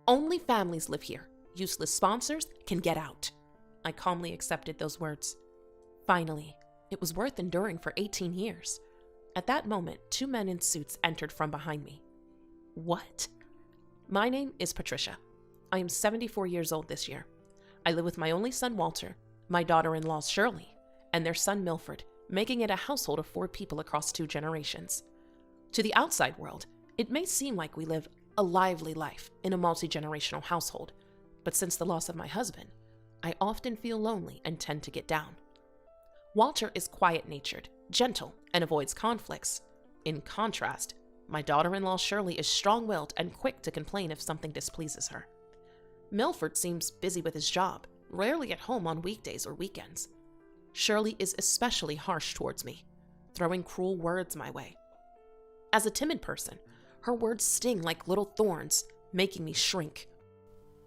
Only families live here. Useless sponsors can get out. I calmly accepted those words. Finally, it was worth enduring for 18 years. At that moment, 2 men in suits entered from behind me. What? My name is Patricia. I am 74 years old this year. I live with my only son, Walter, my daughter-in-law, Shirley, and their son, Milford, making it a household of 4 people across 2 generations. To the outside world, it may seem like we live a lively life in a multi-generational household, but since the loss of my husband, I often feel lonely and tend to get down. Walter is quiet-natured, gentle, and avoids conflicts. In contrast, my daughter-in-law Shirley is strong-willed and quick to complain if something displeases her. Milford seems busy with his job, rarely at home on weekdays or weekends. Shirley is especially harsh towards me, throwing cruel words my way. As a timid person, her words sting like little thorns, making me shrink.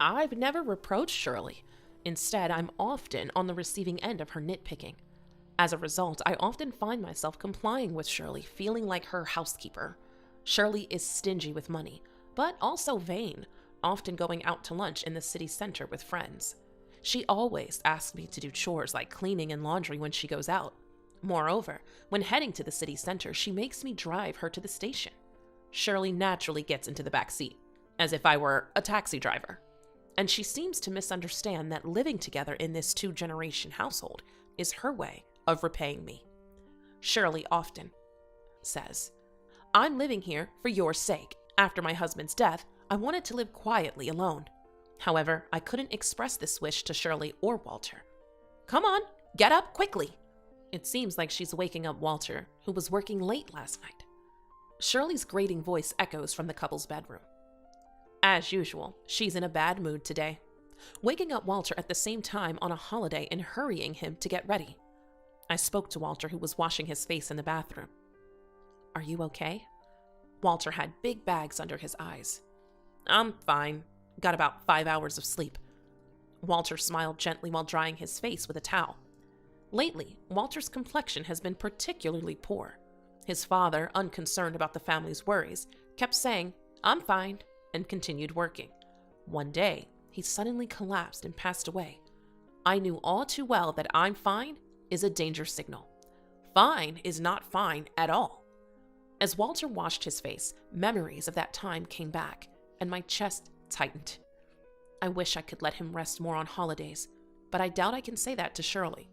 I've never reproached Shirley. Instead, I'm often on the receiving end of her nitpicking. As a result, I often find myself complying with Shirley, feeling like her housekeeper. Shirley is stingy with money, but also vain, often going out to lunch in the city center with friends. She always asks me to do chores like cleaning and laundry when she goes out. Moreover, when heading to the city center, she makes me drive her to the station. Shirley naturally gets into the back seat, as if I were a taxi driver. And she seems to misunderstand that living together in this 2-generation household is her way of repaying me. Shirley often says, "I'm living here for your sake. After my husband's death, I wanted to live quietly alone. However, I couldn't express this wish to Shirley or Walter. Come on, get up quickly." It seems like she's waking up Walter, who was working late last night. Shirley's grating voice echoes from the couple's bedroom. As usual, she's in a bad mood today, waking up Walter at the same time on a holiday and hurrying him to get ready. I spoke to Walter, who was washing his face in the bathroom. "Are you okay?" Walter had big bags under his eyes. "I'm fine. Got about 5 hours of sleep." Walter smiled gently while drying his face with a towel. Lately, Walter's complexion has been particularly poor. His father, unconcerned about the family's worries, kept saying, "I'm fine," and continued working. One day, he suddenly collapsed and passed away. I knew all too well that "I'm fine" is a danger signal. Fine is not fine at all. As Walter washed his face, memories of that time came back, and my chest tightened. I wish I could let him rest more on holidays, but I doubt I can say that to Shirley.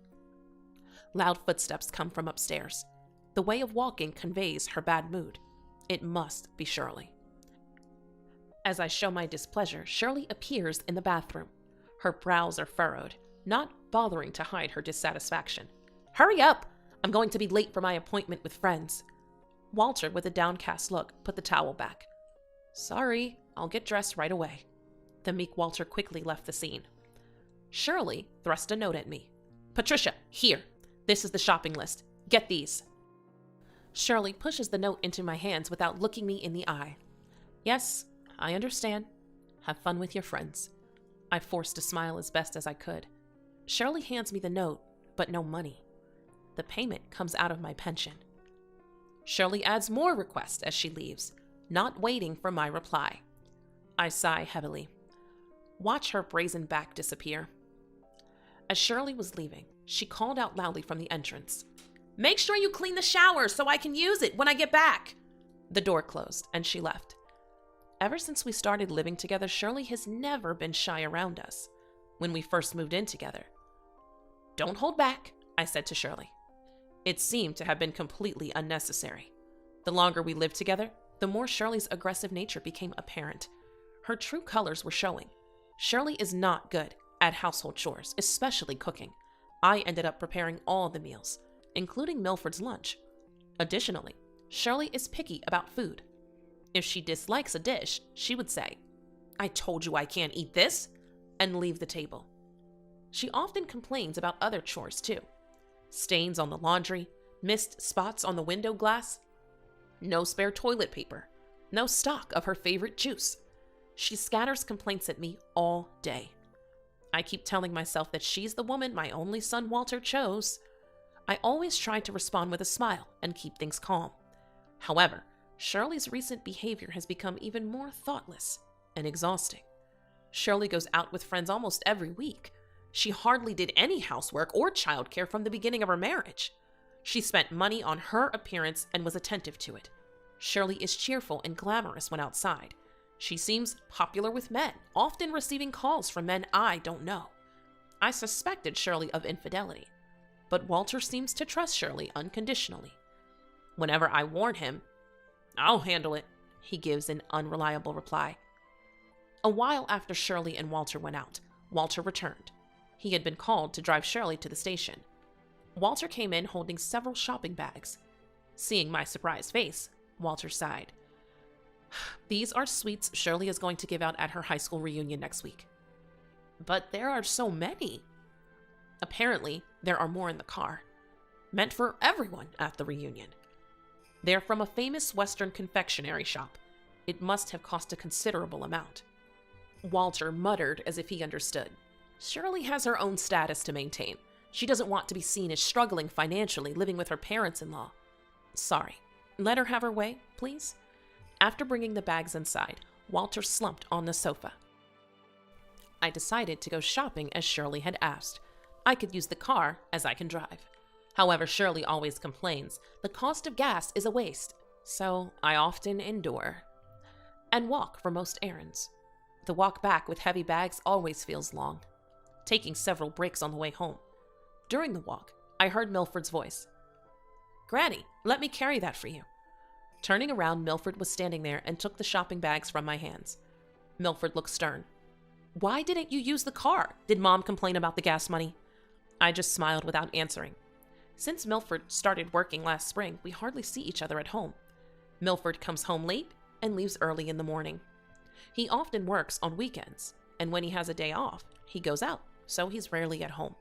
Loud footsteps come from upstairs. The way of walking conveys her bad mood. It must be Shirley. As I show my displeasure, Shirley appears in the bathroom. Her brows are furrowed, not bothering to hide her dissatisfaction. "Hurry up! I'm going to be late for my appointment with friends." Walter, with a downcast look, put the towel back. "Sorry, I'll get dressed right away." The meek Walter quickly left the scene. Shirley thrust a note at me. "Patricia, here. This is the shopping list. Get these." Shirley pushes the note into my hands without looking me in the eye. "Yes, I understand. Have fun with your friends." I forced a smile as best as I could. Shirley hands me the note, but no money. The payment comes out of my pension. Shirley adds more requests as she leaves, not waiting for my reply. I sigh heavily. Watch her brazen back disappear. As Shirley was leaving, she called out loudly from the entrance, "Make sure you clean the shower so I can use it when I get back." The door closed, and she left. Ever since we started living together, Shirley has never been shy around us. When we first moved in together, "Don't hold back," I said to Shirley. It seemed to have been completely unnecessary. The longer we lived together, the more Shirley's aggressive nature became apparent. Her true colors were showing. Shirley is not good at household chores, especially cooking. I ended up preparing all the meals, including Milford's lunch. Additionally, Shirley is picky about food. If she dislikes a dish, she would say, "I told you I can't eat this," and leave the table. She often complains about other chores too. Stains on the laundry, missed spots on the window glass, no spare toilet paper, no stock of her favorite juice. She scatters complaints at me all day. I keep telling myself that she's the woman my only son Walter chose. I always try to respond with a smile and keep things calm. However, Shirley's recent behavior has become even more thoughtless and exhausting. Shirley goes out with friends almost every week. She hardly did any housework or childcare from the beginning of her marriage. She spent money on her appearance and was attentive to it. Shirley is cheerful and glamorous when outside. She seems popular with men, often receiving calls from men I don't know. I suspected Shirley of infidelity, but Walter seems to trust Shirley unconditionally. Whenever I warn him, "I'll handle it," he gives an unreliable reply. A while after Shirley and Walter went out, Walter returned. He had been called to drive Shirley to the station. Walter came in holding several shopping bags. Seeing my surprised face, Walter sighed. "These are sweets Shirley is going to give out at her high school reunion next week." "But there are so many." "Apparently, there are more in the car. Meant for everyone at the reunion. They're from a famous Western confectionery shop. It must have cost a considerable amount." Walter muttered as if he understood. Shirley has her own status to maintain. She doesn't want to be seen as struggling financially, living with her parents-in-law. Sorry. Let her have her way, please. After bringing the bags inside, Walter slumped on the sofa. I decided to go shopping as Shirley had asked. I could use the car as I can drive. However, Shirley always complains the cost of gas is a waste, so I often endure and walk for most errands. The walk back with heavy bags always feels long, taking several breaks on the way home. During the walk, I heard Milford's voice. "Granny, let me carry that for you." Turning around, Milford was standing there and took the shopping bags from my hands. Milford looked stern. "Why didn't you use the car? Did Mom complain about the gas money?" I just smiled without answering. Since Milford started working last spring, we hardly see each other at home. Milford comes home late and leaves early in the morning. He often works on weekends, and when he has a day off, he goes out, so he's rarely at home.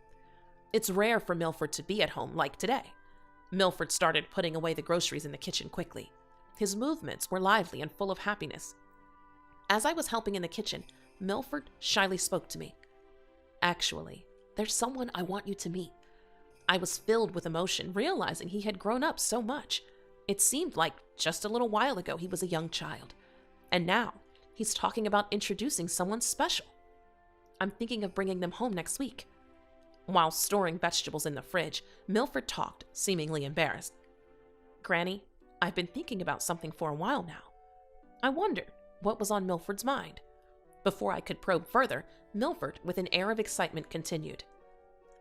It's rare for Milford to be at home, like today. Milford started putting away the groceries in the kitchen quickly. His movements were lively and full of happiness. As I was helping in the kitchen, Milford shyly spoke to me. "Actually, there's someone I want you to meet." I was filled with emotion, realizing he had grown up so much. It seemed like just a little while ago he was a young child. And now, he's talking about introducing someone special. I'm thinking of bringing them home next week. While storing vegetables in the fridge, Milford talked, seemingly embarrassed. "Granny, I've been thinking about something for a while now." I wondered what was on Milford's mind. Before I could probe further, Milford, with an air of excitement, continued.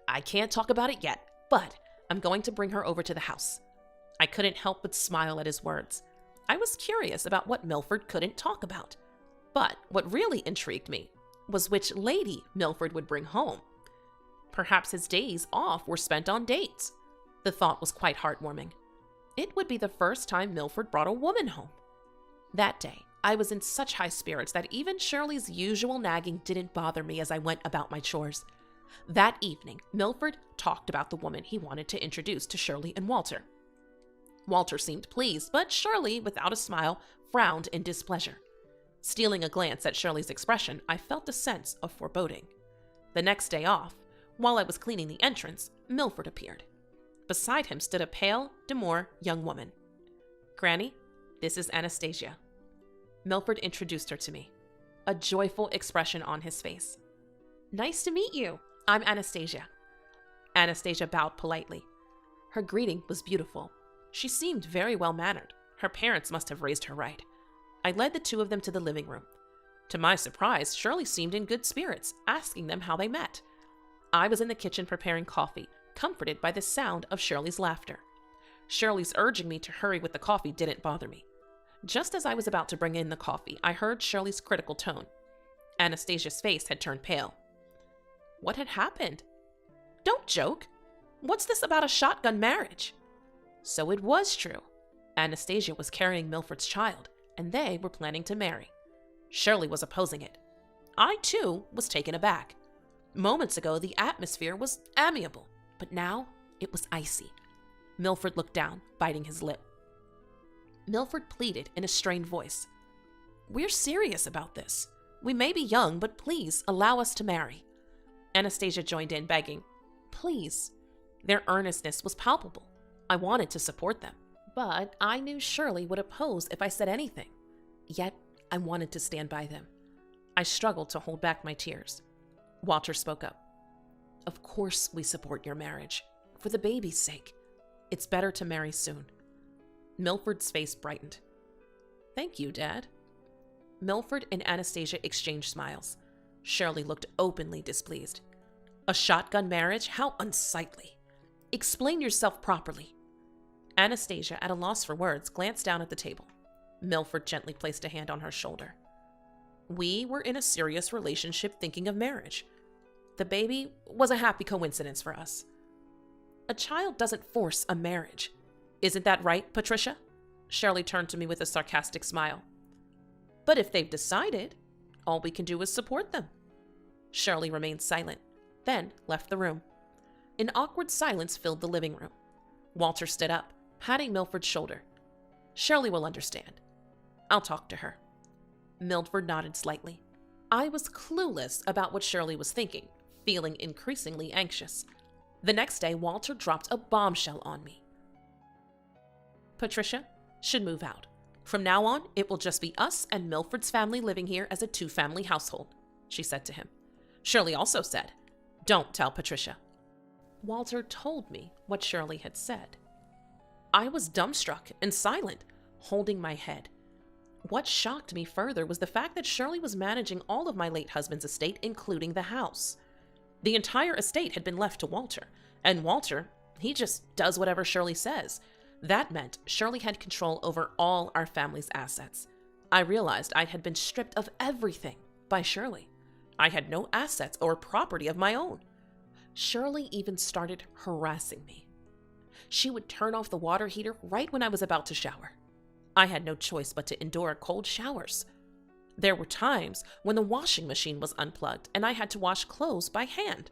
"I can't talk about it yet, but I'm going to bring her over to the house." I couldn't help but smile at his words. I was curious about what Milford couldn't talk about. But what really intrigued me was which lady Milford would bring home. Perhaps his days off were spent on dates. The thought was quite heartwarming. It would be the first time Milford brought a woman home. That day, I was in such high spirits that even Shirley's usual nagging didn't bother me as I went about my chores. That evening, Milford talked about the woman he wanted to introduce to Shirley and Walter. Walter seemed pleased, but Shirley, without a smile, frowned in displeasure. Stealing a glance at Shirley's expression, I felt a sense of foreboding. The next day off, while I was cleaning the entrance, Milford appeared. Beside him stood a pale, demure young woman. "Granny, this is Anastasia." Milford introduced her to me, a joyful expression on his face. "Nice to meet you. I'm Anastasia." Anastasia bowed politely. Her greeting was beautiful. She seemed very well-mannered. Her parents must have raised her right. I led the two of them to the living room. To my surprise, Shirley seemed in good spirits, asking them how they met. I was in the kitchen preparing coffee, comforted by the sound of Shirley's laughter. Shirley's urging me to hurry with the coffee didn't bother me. Just as I was about to bring in the coffee, I heard Shirley's critical tone. Anastasia's face had turned pale. What had happened? "Don't joke. What's this about a shotgun marriage?" So it was true. Anastasia was carrying Milford's child, and they were planning to marry. Shirley was opposing it. I, too, was taken aback. Moments ago, the atmosphere was amiable, but now it was icy. Milford looked down, biting his lip. Milford pleaded in a strained voice. "We're serious about this. We may be young, but please allow us to marry." Anastasia joined in, begging, "Please." Their earnestness was palpable. I wanted to support them, but I knew Shirley would oppose if I said anything. Yet, I wanted to stand by them. I struggled to hold back my tears. Walter spoke up. Of course we support your marriage. For the baby's sake. It's better to marry soon. Milford's face brightened. Thank you, Dad. Milford and Anastasia exchanged smiles. Shirley looked openly displeased. A shotgun marriage? How unsightly. Explain yourself properly. Anastasia, at a loss for words, glanced down at the table. Milford gently placed a hand on her shoulder. We were in a serious relationship thinking of marriage. The baby was a happy coincidence for us. A child doesn't force a marriage. Isn't that right, Patricia? Shirley turned to me with a sarcastic smile. But if they've decided, all we can do is support them. Shirley remained silent, then left the room. An awkward silence filled the living room. Walter stood up, patting Milford's shoulder. Shirley will understand. I'll talk to her. Milford nodded slightly. I was clueless about what Shirley was thinking, feeling increasingly anxious. The next day, Walter dropped a bombshell on me. Patricia should move out. From now on, it will just be us and Milford's family living here as a two-family household, she said to him. Shirley also said, Don't tell Patricia. Walter told me what Shirley had said. I was dumbstruck and silent, holding my head. What shocked me further was the fact that Shirley was managing all of my late husband's estate, including the house. The entire estate had been left to Walter, and Walter, he just does whatever Shirley says. That meant Shirley had control over all our family's assets. I realized I had been stripped of everything by Shirley. I had no assets or property of my own. Shirley even started harassing me. She would turn off the water heater right when I was about to shower. I had no choice but to endure cold showers. There were times when the washing machine was unplugged and I had to wash clothes by hand.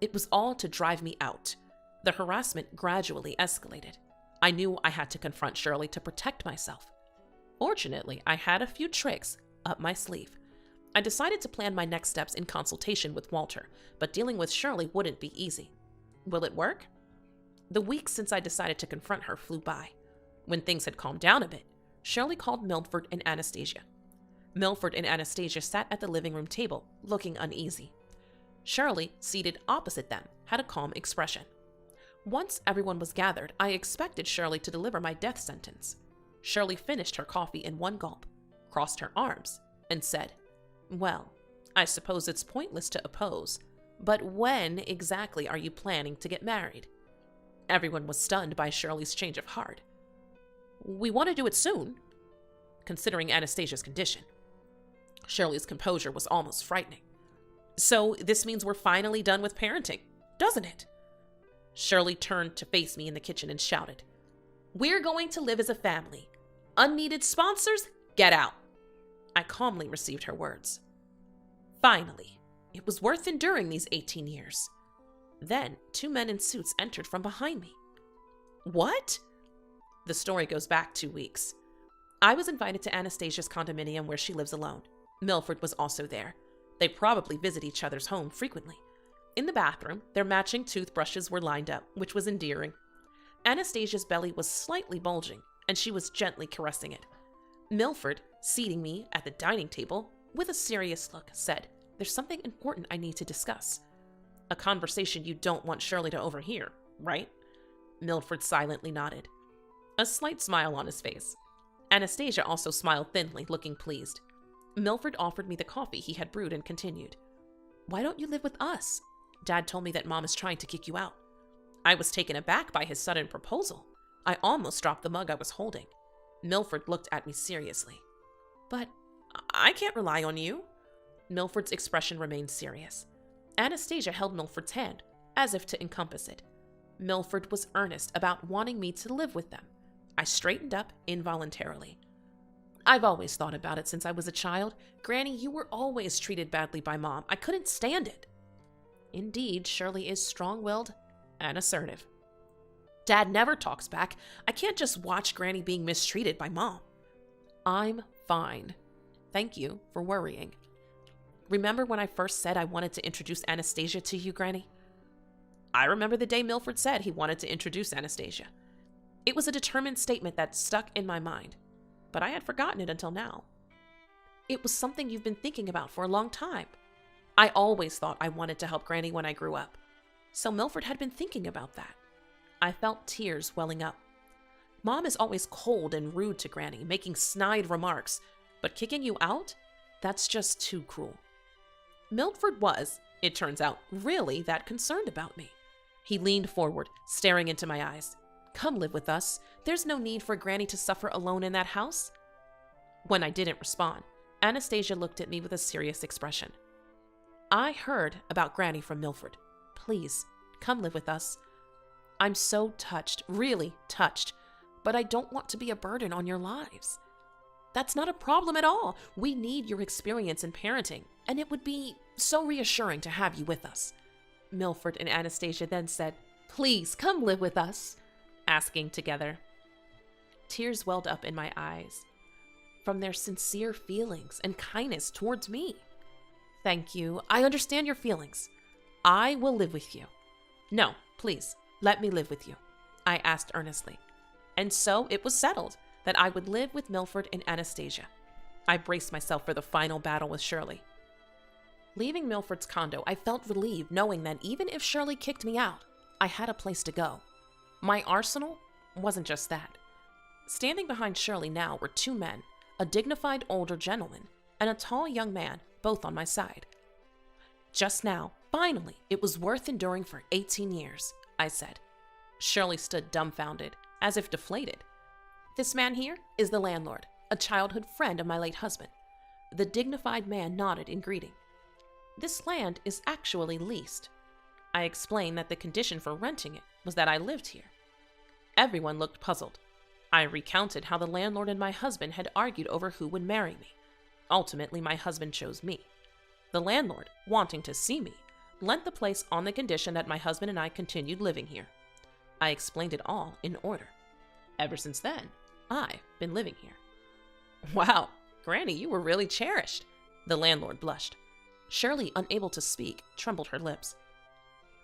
It was all to drive me out. The harassment gradually escalated. I knew I had to confront Shirley to protect myself. Fortunately, I had a few tricks up my sleeve. I decided to plan my next steps in consultation with Walter, but dealing with Shirley wouldn't be easy. Will it work? The weeks since I decided to confront her flew by. When things had calmed down a bit, Shirley called Milford and Anastasia. Milford and Anastasia sat at the living room table, looking uneasy. Shirley, seated opposite them, had a calm expression. Once everyone was gathered, I expected Shirley to deliver my death sentence. Shirley finished her coffee in one gulp, crossed her arms, and said, Well, I suppose it's pointless to oppose, but when exactly are you planning to get married? Everyone was stunned by Shirley's change of heart. We want to do it soon, considering Anastasia's condition. Shirley's composure was almost frightening. So this means we're finally done with parenting, doesn't it? Shirley turned to face me in the kitchen and shouted, We're going to live as a family. Unneeded sponsors, get out. I calmly received her words. Finally, it was worth enduring these 18 years. Then, two men in suits entered from behind me. What? The story goes back 2 weeks. I was invited to Anastasia's condominium where she lives alone. Milford was also there. They probably visit each other's home frequently. In the bathroom, their matching toothbrushes were lined up, which was endearing. Anastasia's belly was slightly bulging, and she was gently caressing it. Milford, seating me at the dining table, with a serious look, said, There's something important I need to discuss. A conversation you don't want Shirley to overhear, right? Milford silently nodded. A slight smile on his face. Anastasia also smiled thinly, looking pleased. Milford offered me the coffee he had brewed and continued. Why don't you live with us? Dad told me that Mom is trying to kick you out. I was taken aback by his sudden proposal. I almost dropped the mug I was holding. Milford looked at me seriously. But I can't rely on you. Milford's expression remained serious. Anastasia held Milford's hand, as if to encompass it. Milford was earnest about wanting me to live with them. I straightened up involuntarily. I've always thought about it since I was a child. Granny, you were always treated badly by Mom. I couldn't stand it. Indeed, Shirley is strong-willed and assertive. Dad never talks back. I can't just watch Granny being mistreated by Mom. I'm fine. Thank you for worrying. Remember when I first said I wanted to introduce Anastasia to you, Granny? I remember the day Milford said he wanted to introduce Anastasia. It was a determined statement that stuck in my mind, but I had forgotten it until now. it was something you've been thinking about for a long time. I always thought I wanted to help Granny when I grew up. So Milford had been thinking about that. I felt tears welling up. Mom is always cold and rude to Granny, making snide remarks, but kicking you out? That's just too cruel. Milford was, it turns out, really that concerned about me. He leaned forward, staring into my eyes. Come live with us. There's no need for Granny to suffer alone in that house. When I didn't respond, Anastasia looked at me with a serious expression. I heard about Granny from Milford. Please, come live with us. I'm so touched, really touched, but I don't want to be a burden on your lives. That's not a problem at all. We need your experience in parenting, and it would be so reassuring to have you with us. Milford and Anastasia then said, Please, come live with us, asking together. Tears welled up in my eyes from their sincere feelings and kindness towards me. Thank you. I understand your feelings. I will live with you. No, please, let me live with you, I asked earnestly. And so it was settled that I would live with Milford and Anastasia. I braced myself for the final battle with Shirley. Leaving Milford's condo, I felt relieved knowing that even if Shirley kicked me out, I had a place to go. My arsenal wasn't just that. Standing behind Shirley now were two men, a dignified older gentleman and a tall young man, both on my side. Just now, finally, it was worth enduring for 18 years, I said. Shirley stood dumbfounded, as if deflated. This man here is the landlord, a childhood friend of my late husband. The dignified man nodded in greeting. This land is actually leased. I explained that the condition for renting it was that I lived here. Everyone looked puzzled. I recounted how the landlord and my husband had argued over who would marry me. Ultimately, my husband chose me. The landlord, wanting to see me, lent the place on the condition that my husband and I continued living here. I explained it all in order. Ever since then, I've been living here. Wow, Granny, you were really cherished. The landlord blushed. Shirley, unable to speak, trembled her lips.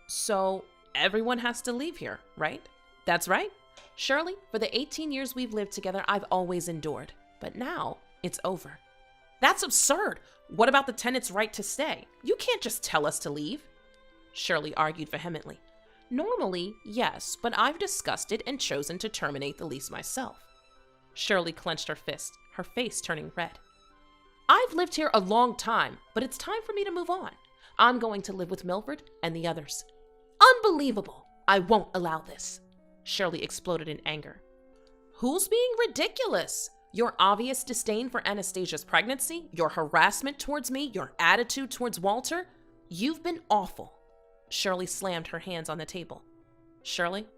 So, everyone has to leave here, right? That's right. Shirley, for the 18 years we've lived together, I've always endured. But now, it's over. That's absurd. What about the tenant's right to stay? You can't just tell us to leave. Shirley argued vehemently. Normally, yes, but I've discussed it and chosen to terminate the lease myself. Shirley clenched her fist, her face turning red. I've lived here a long time, but it's time for me to move on. I'm going to live with Milford and the others. Unbelievable! I won't allow this. Shirley exploded in anger. Who's being ridiculous? Your obvious disdain for Anastasia's pregnancy, your harassment towards me, your attitude towards Walter? You've been awful. Shirley slammed her hands on the table. Shirley,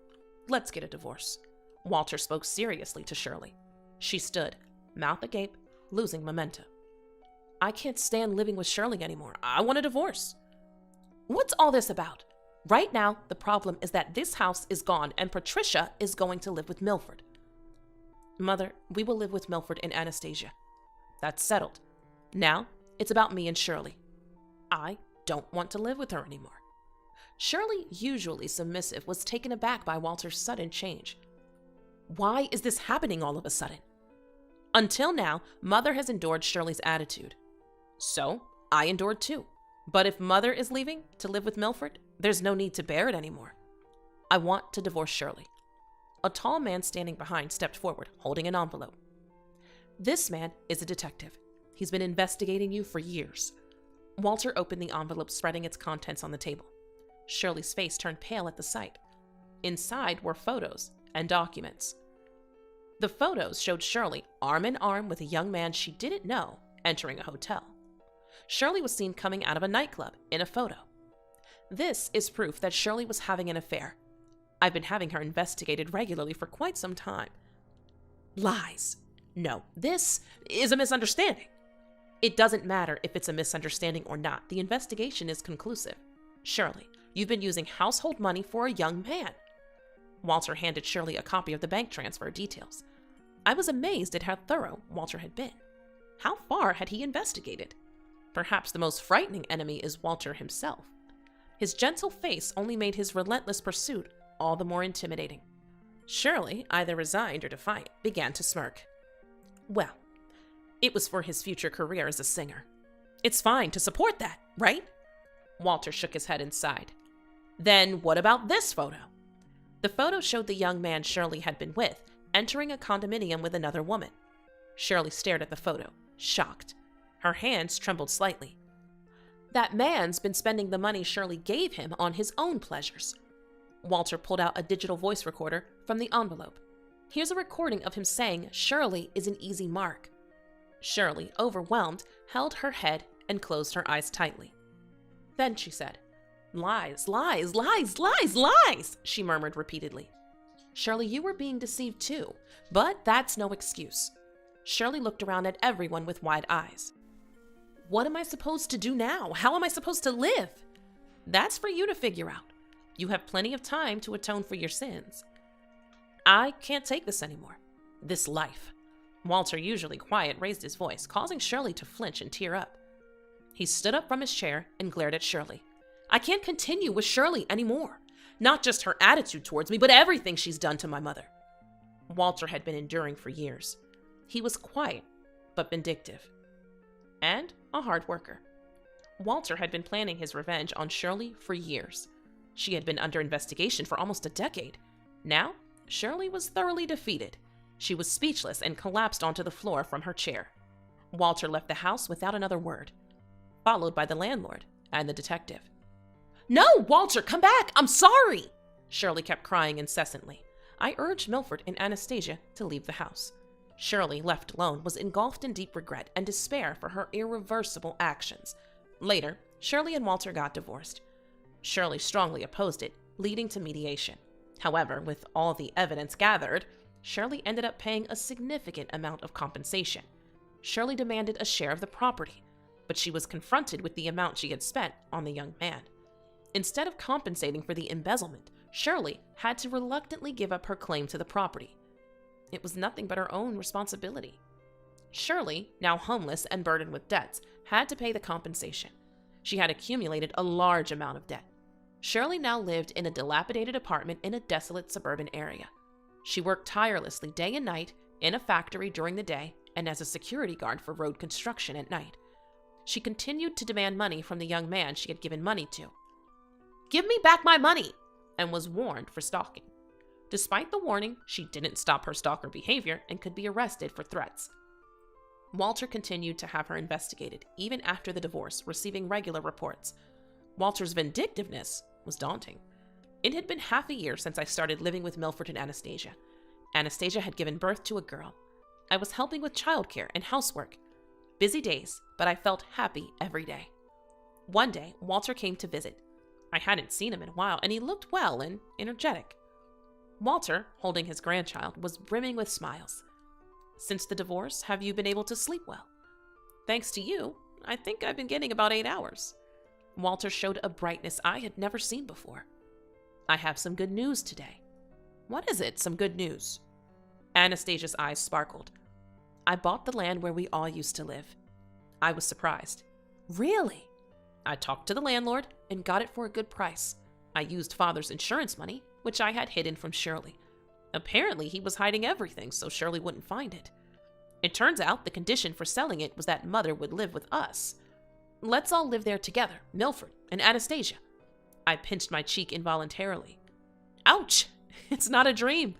let's get a divorce. Walter spoke seriously to Shirley. She stood, mouth agape, losing momentum. I can't stand living with Shirley anymore. I want a divorce. What's all this about? Right now, the problem is that this house is gone and Patricia is going to live with Milford. Mother, we will live with Milford and Anastasia. That's settled. Now, it's about me and Shirley. I don't want to live with her anymore. Shirley, usually submissive, was taken aback by Walter's sudden change. Why is this happening all of a sudden? Until now, Mother has endured Shirley's attitude. So, I endured too. But if Mother is leaving to live with Milford, there's no need to bear it anymore. I want to divorce Shirley. A tall man standing behind stepped forward, holding an envelope. This man is a detective. He's been investigating you for years. Walter opened the envelope, spreading its contents on the table. Shirley's face turned pale at the sight. Inside were photos and documents. The photos showed Shirley arm in arm with a young man she didn't know entering a hotel. Shirley was seen coming out of a nightclub in a photo. This is proof that Shirley was having an affair. I've been having her investigated regularly for quite some time. Lies. No, this is a misunderstanding. It doesn't matter if it's a misunderstanding or not. The investigation is conclusive. Shirley, you've been using household money for a young man. Walter handed Shirley a copy of the bank transfer details. I was amazed at how thorough Walter had been. How far had he investigated? Perhaps the most frightening enemy is Walter himself. His gentle face only made his relentless pursuit all the more intimidating. Shirley, either resigned or defiant, began to smirk. Well, It was for his future career as a singer. It's fine to support that, right? Walter shook his head and sighed. Then what about this photo? The photo showed the young man Shirley had been with entering a condominium with another woman. Shirley stared at the photo, shocked. Her hands trembled slightly. That man's been spending the money Shirley gave him on his own pleasures. Walter pulled out a digital voice recorder from the envelope. Here's a recording of him saying Shirley is an easy mark. Shirley, overwhelmed, held her head and closed her eyes tightly. Then she said, "Lies, lies, lies, lies, lies," she murmured repeatedly. Shirley, you were being deceived too, but that's no excuse. Shirley looked around at everyone with wide eyes. What am I supposed to do now? How am I supposed to live? That's for you to figure out. You have plenty of time to atone for your sins. I can't take this anymore. This life. Walter, usually quiet, raised his voice, causing Shirley to flinch and tear up. He stood up from his chair and glared at Shirley. I can't continue with Shirley anymore. Not just her attitude towards me, but everything she's done to my mother. Walter had been enduring for years. He was quiet, but vindictive. And a hard worker. Walter had been planning his revenge on Shirley for years. She had been under investigation for almost a decade. Now, Shirley was thoroughly defeated. She was speechless and collapsed onto the floor from her chair. Walter left the house without another word, followed by the landlord and the detective. No, Walter, come back! I'm sorry! Shirley kept crying incessantly. I urged Milford and Anastasia to leave the house. Shirley, left alone, was engulfed in deep regret and despair for her irreversible actions. Later, Shirley and Walter got divorced. Shirley strongly opposed it, leading to mediation. However, with all the evidence gathered, Shirley ended up paying a significant amount of compensation. Shirley demanded a share of the property, but she was confronted with the amount she had spent on the young man. Instead of compensating for the embezzlement, Shirley had to reluctantly give up her claim to the property. It was nothing but her own responsibility. Shirley, now homeless and burdened with debts, had to pay the compensation. She had accumulated a large amount of debt. Shirley now lived in a dilapidated apartment in a desolate suburban area. She worked tirelessly day and night in a factory during the day and as a security guard for road construction at night. She continued to demand money from the young man she had given money to. Give me back my money, and was warned for stalking. Despite the warning, she didn't stop her stalker behavior and could be arrested for threats. Walter continued to have her investigated, even after the divorce, receiving regular reports. Walter's vindictiveness was daunting. It had been half a year since I started living with Milford and Anastasia. Anastasia had given birth to a girl. I was helping with childcare and housework. Busy days, but I felt happy every day. One day, Walter came to visit. I hadn't seen him in a while, and he looked well and energetic. Walter, holding his grandchild, was brimming with smiles. Since the divorce, have you been able to sleep well? Thanks to you, I think I've been getting about 8 hours. Walter showed a brightness I had never seen before. I have some good news today. What is it, some good news? Anastasia's eyes sparkled. I bought the land where we all used to live. I was surprised. Really? I talked to the landlord and got it for a good price. I used Father's insurance money, which I had hidden from Shirley. Apparently, he was hiding everything so Shirley wouldn't find it. It turns out the condition for selling it was that Mother would live with us. Let's all live there together, Milford and Anastasia. I pinched my cheek involuntarily. Ouch! It's not a dream.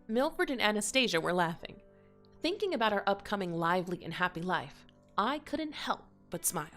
Milford and Anastasia were laughing. Thinking about our upcoming lively and happy life, I couldn't help but smile.